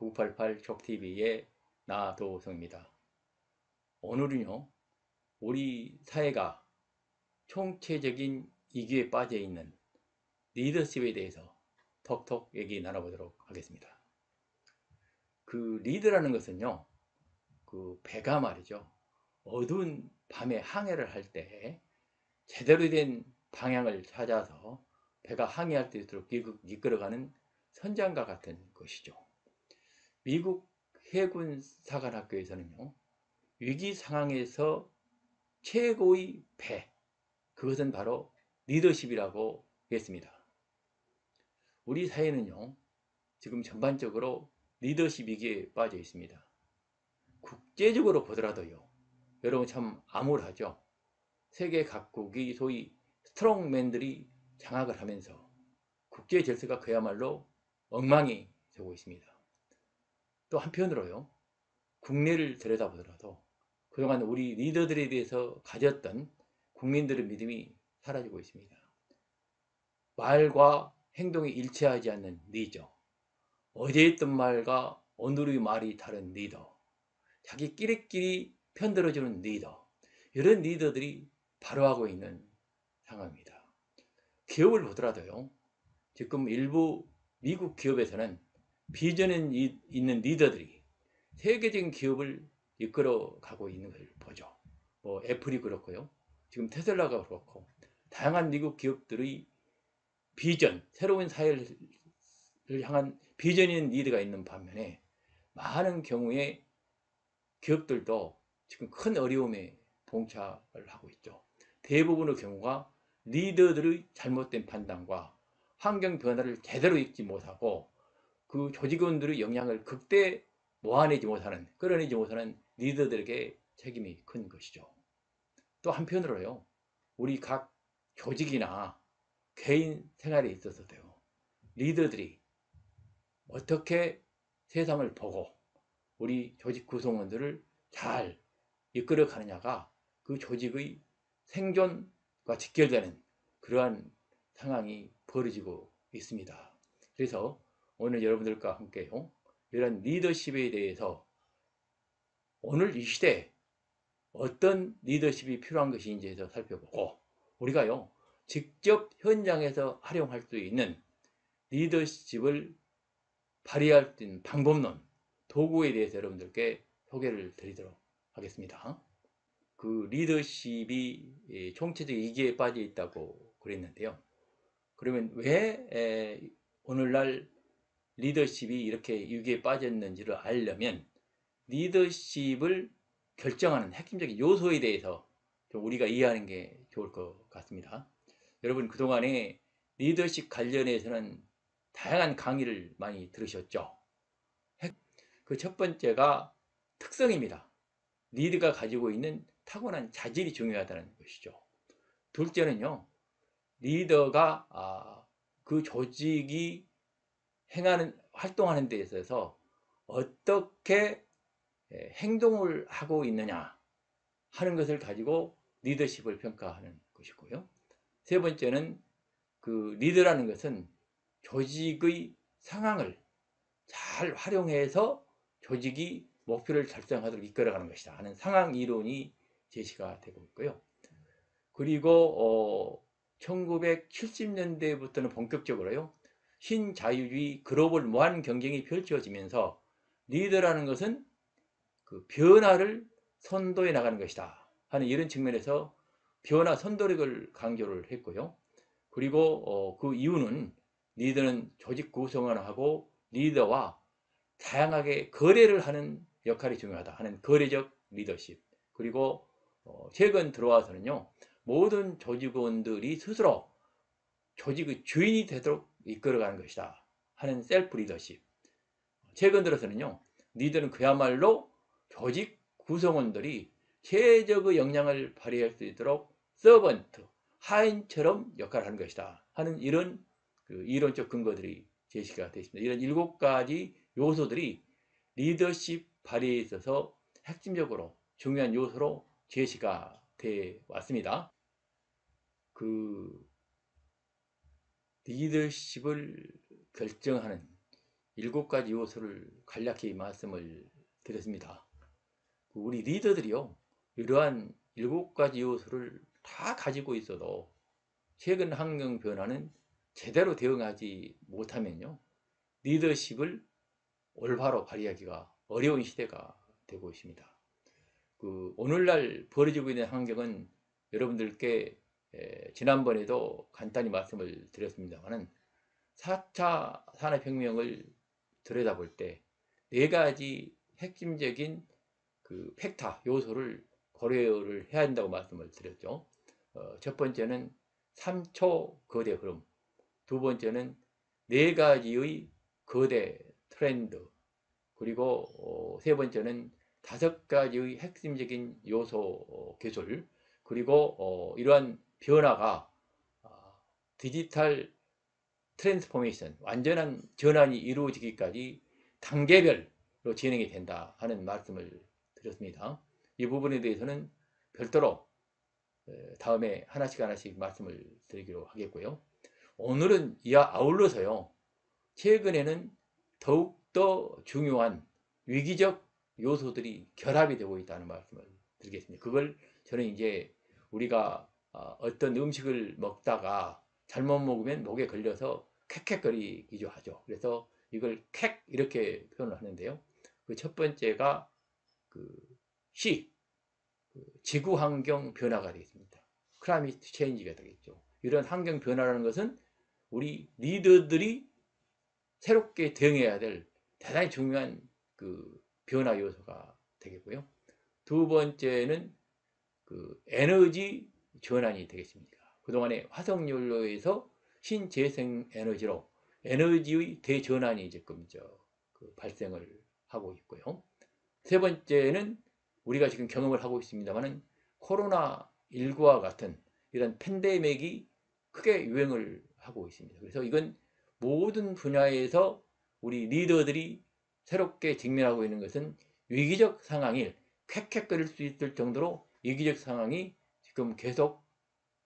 9988 촉TV의 나도성입니다. 오늘은요, 우리 사회가 총체적인 위기에 빠져 있는 리더십에 대해서 톡톡 얘기 나눠보도록 하겠습니다. 그 리더라는 것은요, 그 배가 말이죠. 어두운 밤에 항해를 할 때 제대로 된 방향을 찾아서 배가 항해할 수 있도록 이끌어가는 선장과 같은 것이죠. 미국 해군 사관학교에서는요, 위기 상황에서 최고의 배, 그것은 바로 리더십이라고 했습니다. 우리 사회는요, 지금 전반적으로 리더십 위기에 빠져 있습니다. 국제적으로 보더라도요, 여러분 참 암울하죠. 세계 각국이 소위 스트롱맨들이 장악을 하면서 국제 질서가 그야말로 엉망이 되고 있습니다. 또 한편으로요, 국내를 들여다보더라도 그동안 우리 리더들에 대해서 가졌던 국민들의 믿음이 사라지고 있습니다. 말과 행동이 일치하지 않는 리더, 어제 했던 말과 오늘의 말이 다른 리더, 자기 끼리끼리 편들어주는 리더, 이런 리더들이 발효하고 있는 상황입니다. 기업을 보더라도요, 지금 일부 미국 기업에서는 비전은 있는 리더들이 세계적인 기업을 이끌어가고 있는 걸 보죠. 뭐 애플이 그렇고요, 지금 테슬라가 그렇고, 다양한 미국 기업들의 비전, 새로운 사회를 향한 비전이 있는 리더가 있는 반면에 많은 경우에 기업들도 지금 큰 어려움에 봉착을 하고 있죠. 대부분의 경우가 리더들의 잘못된 판단과 환경 변화를 제대로 읽지 못하고 그 조직원들의 역량을 극대 모아내지 못하는, 끌어내지 못하는 리더들에게 책임이 큰 것이죠. 또 한편으로요, 우리 각 조직이나 개인 생활에 있어서도요, 리더들이 어떻게 세상을 보고 우리 조직 구성원들을 잘 이끌어 가느냐가 그 조직의 생존과 직결되는 그러한 상황이 벌어지고 있습니다. 그래서 오늘 여러분들과 함께요, 이런 리더십에 대해서 오늘 이 시대에 어떤 리더십이 필요한 것인지에서 살펴보고, 우리가요 직접 현장에서 활용할 수 있는 리더십을 발휘할 수 있는 방법론, 도구에 대해서 여러분들께 소개를 드리도록 하겠습니다. 그 리더십이 총체적 위기에 빠져 있다고 그랬는데요. 그러면 왜 오늘날 리더십이 이렇게 위기에 빠졌는지를 알려면 리더십을 결정하는 핵심적인 요소에 대해서 좀 우리가 이해하는 게 좋을 것 같습니다. 여러분 그동안에 리더십 관련해서는 다양한 강의를 많이 들으셨죠. 그 첫 번째가 특성입니다. 리더가 가지고 있는 타고난 자질이 중요하다는 것이죠. 둘째는요, 리더가 그 조직이 활동하는 데 있어서 어떻게 행동을 하고 있느냐 하는 것을 가지고 리더십을 평가하는 것이고요. 세 번째는 그 리더라는 것은 조직의 상황을 잘 활용해서 조직이 목표를 달성하도록 이끌어가는 것이다 하는 상황 이론이 제시가 되고 있고요. 그리고 1970년대부터는 본격적으로요, 신자유주의 글로벌 무한 경쟁이 펼쳐지면서 리더라는 것은 그 변화를 선도해 나가는 것이다 하는 이런 측면에서 변화 선도력을 강조를 했고요. 그리고 그 이유는 리더는 조직 구성원하고 리더와 다양하게 거래를 하는 역할이 중요하다 하는 거래적 리더십, 그리고 최근 들어와서는요, 모든 조직원들이 스스로 조직의 주인이 되도록 이끌어가는 것이다 하는 셀프 리더십, 최근 들어서는요, 리더는 그야말로 조직 구성원들이 최적의 역량을 발휘할 수 있도록 서번트, 하인처럼 역할을 하는 것이다 하는 이런 그 이론적 근거들이 제시가 되어 있습니다. 이런 7가지 요소들이 리더십 발휘에 있어서 핵심적으로 중요한 요소로 제시가 되어 왔습니다. 그 리더십을 결정하는 7가지 요소를 간략히 말씀을 드렸습니다. 우리 리더들이요, 이러한 7가지 요소를 다 가지고 있어도 최근 환경 변화는 제대로 대응하지 못하면요, 리더십을 올바로 발휘하기가 어려운 시대가 되고 있습니다. 오늘날 벌어지고 있는 환경은 여러분들께 지난번에도 간단히 말씀을 드렸습니다만 4차 산업혁명을 들여다볼 때 4가지 핵심적인 팩터, 요소를 고려를 해야 한다고 말씀을 드렸죠. 첫 번째는 3초 거대 흐름, 두 번째는 4가지의 거대 트렌드, 그리고 세 번째는 5가지의 핵심적인 요소 기술, 그리고 이러한 변화가 디지털 트랜스포메이션, 완전한 전환이 이루어지기까지 단계별로 진행이 된다 하는 말씀을 드렸습니다. 이 부분에 대해서는 별도로 다음에 하나씩 말씀을 드리기로 하겠고요. 오늘은 이와 아울러서요, 최근에는 더욱더 중요한 위기적 요소들이 결합이 되고 있다는 말씀을 드리겠습니다. 그걸 저는 이제 우리가 어떤 음식을 먹다가 잘못 먹으면 목에 걸려서 캑캑거리기도 하죠. 그래서 이걸 캑 이렇게 표현을 하는데요. 그 첫 번째가 C, 지구 환경 변화가 되겠습니다. 클라이미트 체인지가 되겠죠. 이런 환경 변화라는 것은 우리 리더들이 새롭게 대응해야 될 대단히 중요한 변화 요소가 되겠고요. 두 번째는 에너지 전환이 되겠습니다. 그동안에 화석연료에서 신재생 에너지로 에너지의 대전환이 지금 발생을 하고 있고요. 세 번째는 우리가 지금 경험을 하고 있습니다만 코로나19와 같은 이런 팬데믹이 크게 유행을 하고 있습니다. 그래서 이건 모든 분야에서 우리 리더들이 새롭게 직면하고 있는 것은 위기적 상황이 캑캑거릴 수 있을 정도로 위기적 상황이 지금 계속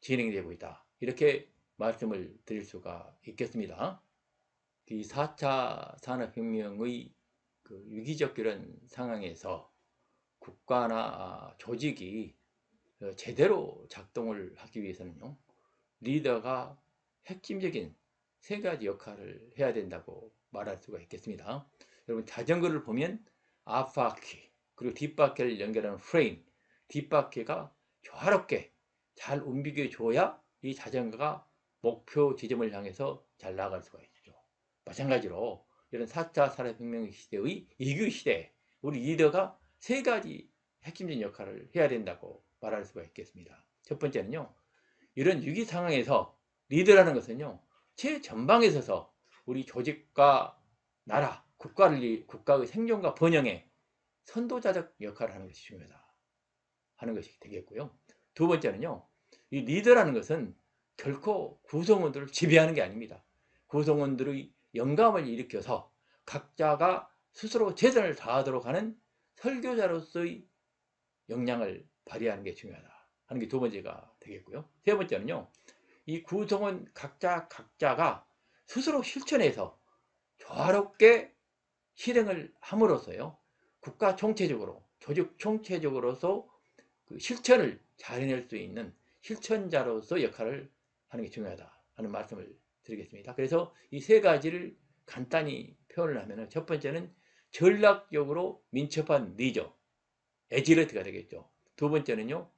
진행되고 있다. 이렇게 말씀을 드릴 수가 있겠습니다. 이 4차 산업혁명의 위기적 이런 상황에서 국가나 조직이 제대로 작동을 하기 위해서는요, 리더가 핵심적인 3가지 역할을 해야 된다고 말할 수가 있겠습니다. 여러분, 자전거를 보면 앞바퀴 그리고 뒷바퀴를 연결하는 프레임, 뒷바퀴가 조화롭게 잘 움직여 줘야 이 자전거가 목표 지점을 향해서 잘 나아갈 수가 있죠. 마찬가지로 이런 4차 산업혁명 시대의 위기 시대에 우리 리더가 3가지 핵심적인 역할을 해야 된다고 말할 수가 있겠습니다. 첫 번째는요, 이런 위기 상황에서 리더라는 것은요, 최전방에 서서 우리 조직과 나라, 국가의 생존과 번영에 선도자적 역할을 하는 것이 중요하다 하는 것이 되겠고요. 두 번째는요, 이 리더라는 것은 결코 구성원들을 지배하는 게 아닙니다. 구성원들의 영감을 일으켜서 각자가 스스로 최선을 다하도록 하는 설교자로서의 역량을 발휘하는 게 중요하다 하는 게 두 번째가 되겠고요. 세 번째는요, 이 구성원 각자가 스스로 실천해서 조화롭게 실행을 함으로써요, 국가 총체적으로, 조직 총체적으로서 실천을 잘 해낼 수 있는 실천자로서 역할을 하는 게 중요하다 하는 말씀을 드리겠습니다. 그래서 이 3가지를 간단히 표현을 하면, 첫 번째는 전략적으로 민첩한 리더, 에지러트가 되겠죠. 두 번째는요,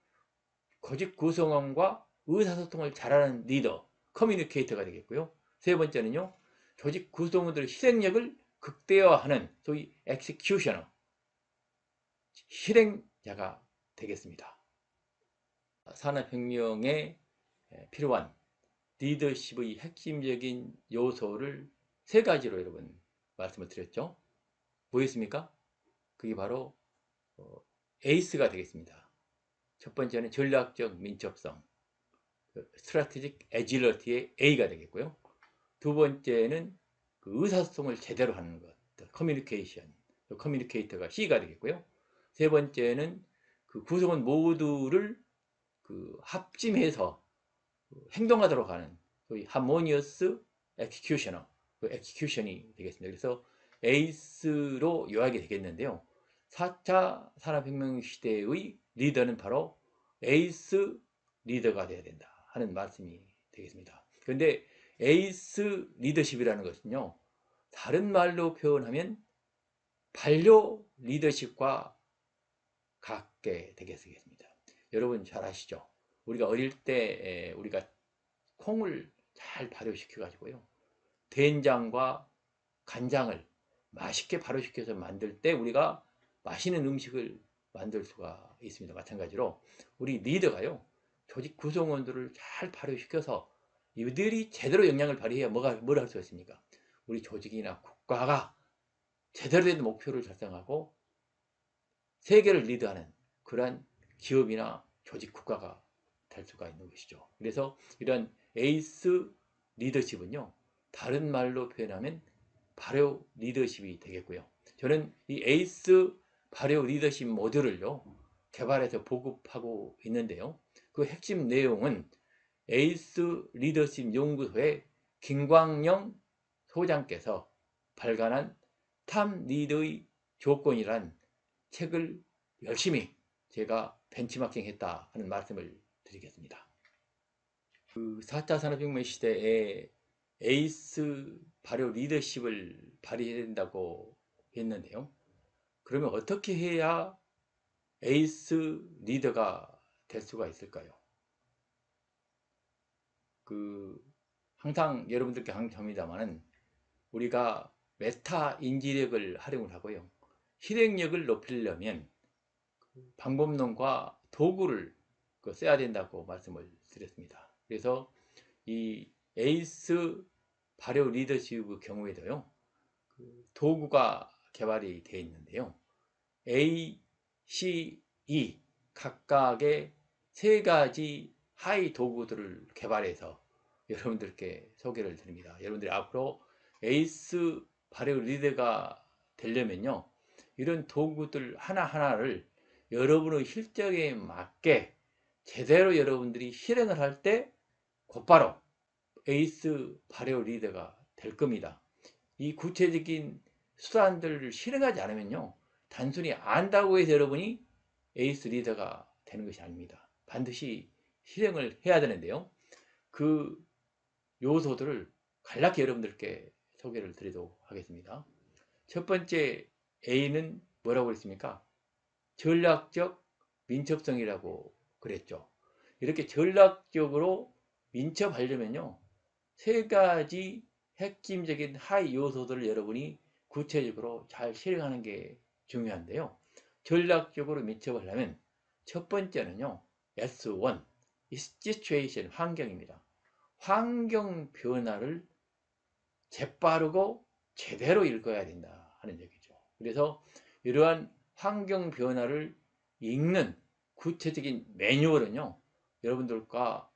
조직 구성원과 의사소통을 잘하는 리더, 커뮤니케이터가 되겠고요. 세 번째는요, 조직 구성원들의 희생력을 극대화하는 소위 엑스큐셔너, 실행자가 되겠습니다. 산업혁명에 필요한 리더십의 핵심적인 요소를 3가지로 여러분 말씀을 드렸죠. 뭐였습니까? 그게 바로 에이스가 되겠습니다. 첫 번째는 전략적 민첩성, 스트래티직 에질러티의 A가 되겠고요. 두 번째는 의사소통을 제대로 하는 것, 커뮤니케이션, 커뮤니케이터가 C가 되겠고요. 세 번째는 구성원 모두를 합심해서 행동하도록 하는 소위 하모니어스 엑스큐셔너, 엑스큐션이 되겠습니다. 그래서 에이스로 요약이 되겠는데요. 4차 산업혁명 시대의 리더는 바로 에이스 리더가 되어야 된다 하는 말씀이 되겠습니다. 그런데 에이스 리더십이라는 것은요, 다른 말로 표현하면 반려 리더십과 같게 되겠습니다. 여러분 잘 아시죠? 우리가 어릴 때 우리가 콩을 잘 발효시켜 가지고요, 된장과 간장을 맛있게 발효시켜서 만들 때 우리가 맛있는 음식을 만들 수가 있습니다. 마찬가지로 우리 리더가요, 조직 구성원들을 잘 발효시켜서 이들이 제대로 영향을 발휘해야 뭘 할 수 있습니까? 우리 조직이나 국가가 제대로 된 목표를 달성하고 세계를 리드하는 그러한 기업이나 조직 국가가 될 수가 있는 것이죠. 그래서 이런 에이스 리더십은요, 다른 말로 표현하면 발효 리더십이 되겠고요. 저는 이 에이스 발효 리더십 모듈을요, 개발해서 보급하고 있는데요. 그 핵심 내용은 에이스 리더십 연구소의 김광영 소장께서 발간한 탑 리더의 조건이란 책을 열심히 제가 벤치마킹 했다 하는 말씀을 드리겠습니다. 그 4차 산업혁명 시대에 에이스 발효 리더십을 발휘해야 된다고 했는데요. 그러면 어떻게 해야 에이스 리더가 될 수가 있을까요? 항상 여러분들께 강조합니다만은 우리가 메타 인지력을 활용을 하고요, 실행력을 높이려면 방법론과 도구를 써야 된다고 말씀을 드렸습니다. 그래서 이 에이스 발효 리더십의 경우에도요, 도구가 개발이 되어 있는데요, A, C, E 각각의 세 가지 하이 도구들을 개발해서 여러분들께 소개를 드립니다. 여러분들이 앞으로 에이스 발효 리더가 되려면요, 이런 도구들 하나하나를 여러분의 실적에 맞게 제대로 여러분들이 실행을 할 때 곧바로 에이스 발효 리더가 될 겁니다. 이 구체적인 수단들을 실행하지 않으면요, 단순히 안다고 해서 여러분이 에이스 리더가 되는 것이 아닙니다. 반드시 실행을 해야 되는데요, 그 요소들을 간략히 여러분들께 소개를 드리도록 하겠습니다. 첫 번째 A는 뭐라고 그랬습니까? 전략적 민첩성이라고 그랬죠. 이렇게 전략적으로 민첩하려면요, 세 가지 핵심적인 하이 요소들을 여러분이 구체적으로 잘 실행하는 게 중요한데요. 전략적으로 민첩하려면 첫 번째는요, S1, situation, 환경입니다. 환경 변화를 재빠르고 제대로 읽어야 된다 하는 얘기죠. 그래서 이러한 환경 변화를 읽는 구체적인 매뉴얼은요, 여러분들과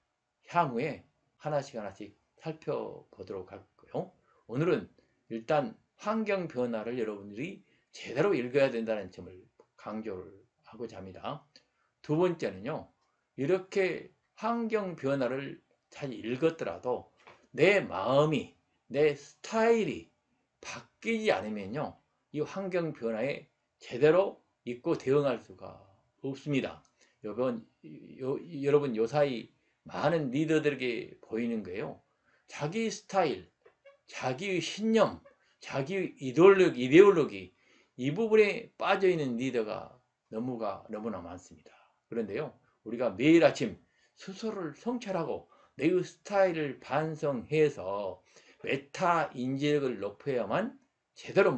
향후에 하나씩 살펴보도록 하고요. 오늘은 일단 환경 변화를 여러분들이 제대로 읽어야 된다는 점을 강조를 하고자 합니다. 두 번째는요, 이렇게 환경 변화를 잘 읽었더라도 내 마음이, 내 스타일이 바뀌지 않으면요, 이 환경 변화에 제대로 입고 대응할 수가 없습니다. 여러분 요사이 많은 리더들에게 보이는 거예요. 자기 스타일, 자기의 신념, 자기의 이데올로기, 이 부분에 빠져있는 리더가 너무나 많습니다. 그런데요, 우리가 매일 아침 스스로를 성찰하고 내 스타일을 반성해서 메타 인지력을 높여야만 제대로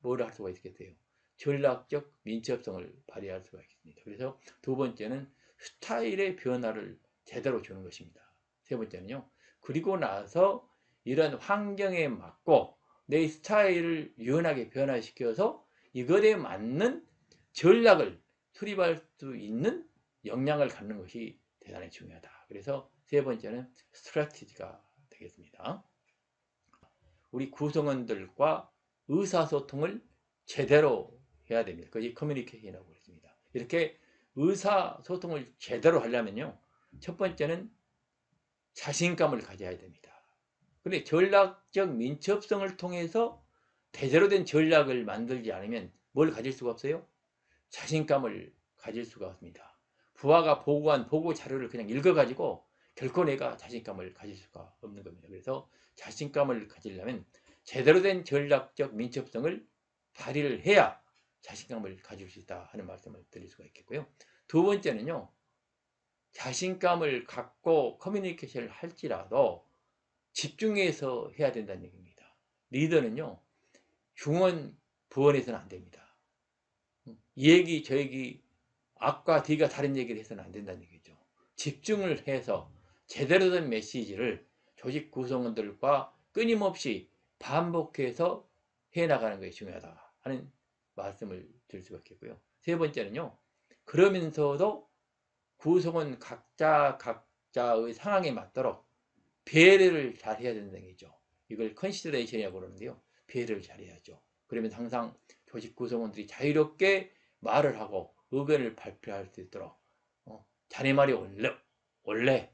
뭘 할 수가 있겠어요? 전략적 민첩성을 발휘할 수가 있습니다. 그래서 두 번째는 스타일의 변화를 제대로 주는 것입니다. 세 번째는요, 그리고 나서 이런 환경에 맞고 내 스타일을 유연하게 변화시켜서 이것에 맞는 전략을 수립할 수 있는 역량을 갖는 것이 대단히 중요하다. 그래서 세 번째는 스트래티지가 되겠습니다. 우리 구성원들과 의사소통을 제대로 해야 됩니다. 그것이 커뮤니케이션이라고 했습니다. 이렇게 의사소통을 제대로 하려면요, 첫 번째는 자신감을 가져야 됩니다. 근데 전략적 민첩성을 통해서 제대로 된 전략을 만들지 않으면 뭘 가질 수가 없어요? 자신감을 가질 수가 없습니다. 부하가 보고한 보고 자료를 그냥 읽어가지고 결코 내가 자신감을 가질 수가 없는 겁니다. 그래서 자신감을 가지려면 제대로 된 전략적 민첩성을 발휘를 해야 자신감을 가질 수 있다 하는 말씀을 드릴 수가 있겠고요. 두 번째는요, 자신감을 갖고 커뮤니케이션을 할지라도 집중해서 해야 된다는 얘기입니다. 리더는요, 흉언 부언해서는 안 됩니다. 이 얘기 저 얘기 앞과 뒤가 다른 얘기를 해서는 안 된다는 얘기죠. 집중을 해서 제대로 된 메시지를 조직 구성원들과 끊임없이 반복해서 해나가는 것이 중요하다 하는 말씀을 드릴 수가 있겠고요. 세 번째는요, 그러면서도 구성원 각자의 상황에 맞도록 배려를 잘 해야 된다는 얘기죠. 이걸 컨시더레이션이라고 그러는데요. 배려를 잘 해야죠. 그러면 항상 조직 구성원들이 자유롭게 말을 하고 의견을 발표할 수 있도록 자네 말이 원래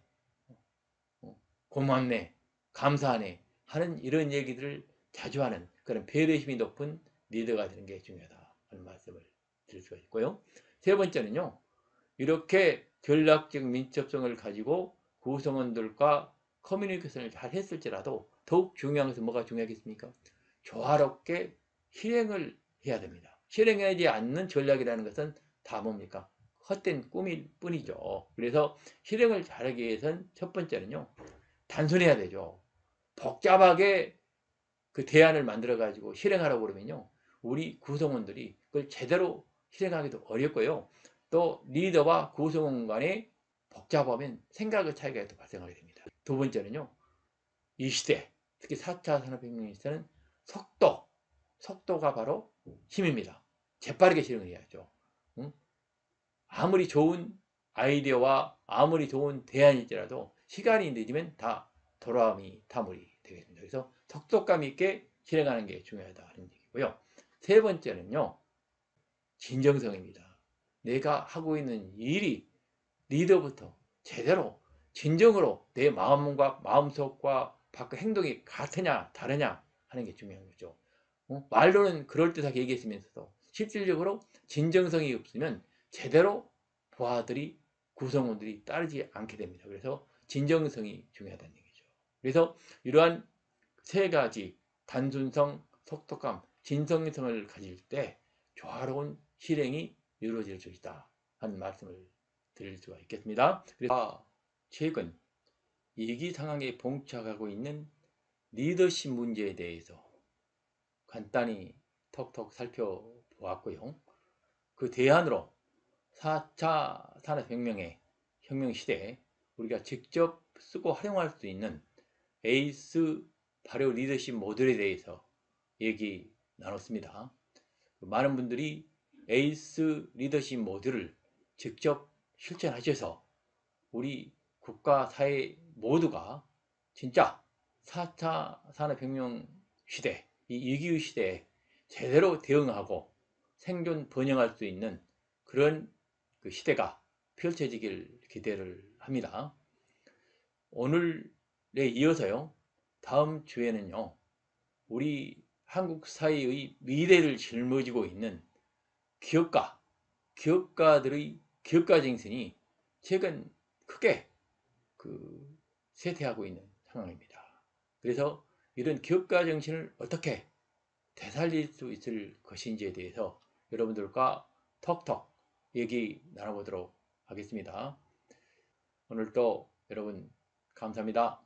고맙네, 감사하네 하는 이런 얘기들을 자주 하는 그런 배려심이 높은 리더가 되는 게 중요하다 하는 말씀을 드릴 수가 있고요. 세 번째는요, 이렇게 전략적 민첩성을 가지고 구성원들과 커뮤니케이션을 잘 했을지라도 더욱 중요한 것은 뭐가 중요하겠습니까? 조화롭게 실행을 해야 됩니다. 실행하지 않는 전략이라는 것은 다 뭡니까? 헛된 꿈일 뿐이죠. 그래서 실행을 잘하기 위해서는 첫 번째는요, 단순해야 되죠. 복잡하게 그 대안을 만들어 가지고 실행하라고 그러면요, 우리 구성원들이 그걸 제대로 실행하기도 어렵고요, 또 리더와 구성원 간에 복잡하면 생각의 차이가 또 발생하게 됩니다. 두 번째는요, 이 시대, 특히 4차 산업혁명 시대는 속도가 바로 힘입니다. 재빠르게 실행을 해야죠. 응? 아무리 좋은 아이디어와 아무리 좋은 대안일지라도 시간이 늦으면 다 돌아옴이 타물이 되겠습니다. 그래서 속도감 있게 실행하는 게 중요하다는 얘기고요. 세 번째는요, 진정성입니다. 내가 하고 있는 일이 리더부터 제대로 진정으로 내 마음과 마음속과 밖의 행동이 같으냐 다르냐 하는 게 중요한 거죠. 말로는 그럴듯하게 얘기했으면서도 실질적으로 진정성이 없으면 제대로 부하들이 구성원들이 따르지 않게 됩니다. 그래서 진정성이 중요하다는 얘기죠. 그래서 이러한 세 가지 단순성, 속도감, 진정성을 가질 때 조화로운 실행이 이루어질 수 있다 하는 말씀을 드릴 수가 있겠습니다. 그래서 최근 위기 상황에 봉착하고 있는 리더십 문제에 대해서 간단히 톡톡 살펴보았고요. 그 대안으로 4차 산업혁명의 혁명 시대에 우리가 직접 쓰고 활용할 수 있는 에이스 발효 리더십 모델에 대해서 얘기 나눴습니다. 많은 분들이 에이스 리더십 모델을 직접 실천하셔서 우리 국가 사회 모두가 진짜 4차 산업혁명 시대, 이 위기의 시대에 제대로 대응하고 생존 번영할 수 있는 그런 그 시대가 펼쳐지길 기대를 합니다. 오늘에 이어서요, 다음 주에는요, 우리 한국 사회의 미래를 짊어지고 있는 기업가들의 기업가 정신이 최근 크게 쇠퇴하고 있는 상황입니다. 그래서 이런 기업가 정신을 어떻게 되살릴 수 있을 것인지에 대해서 여러분들과 톡톡 얘기 나눠보도록 하겠습니다. 오늘도 여러분 감사합니다.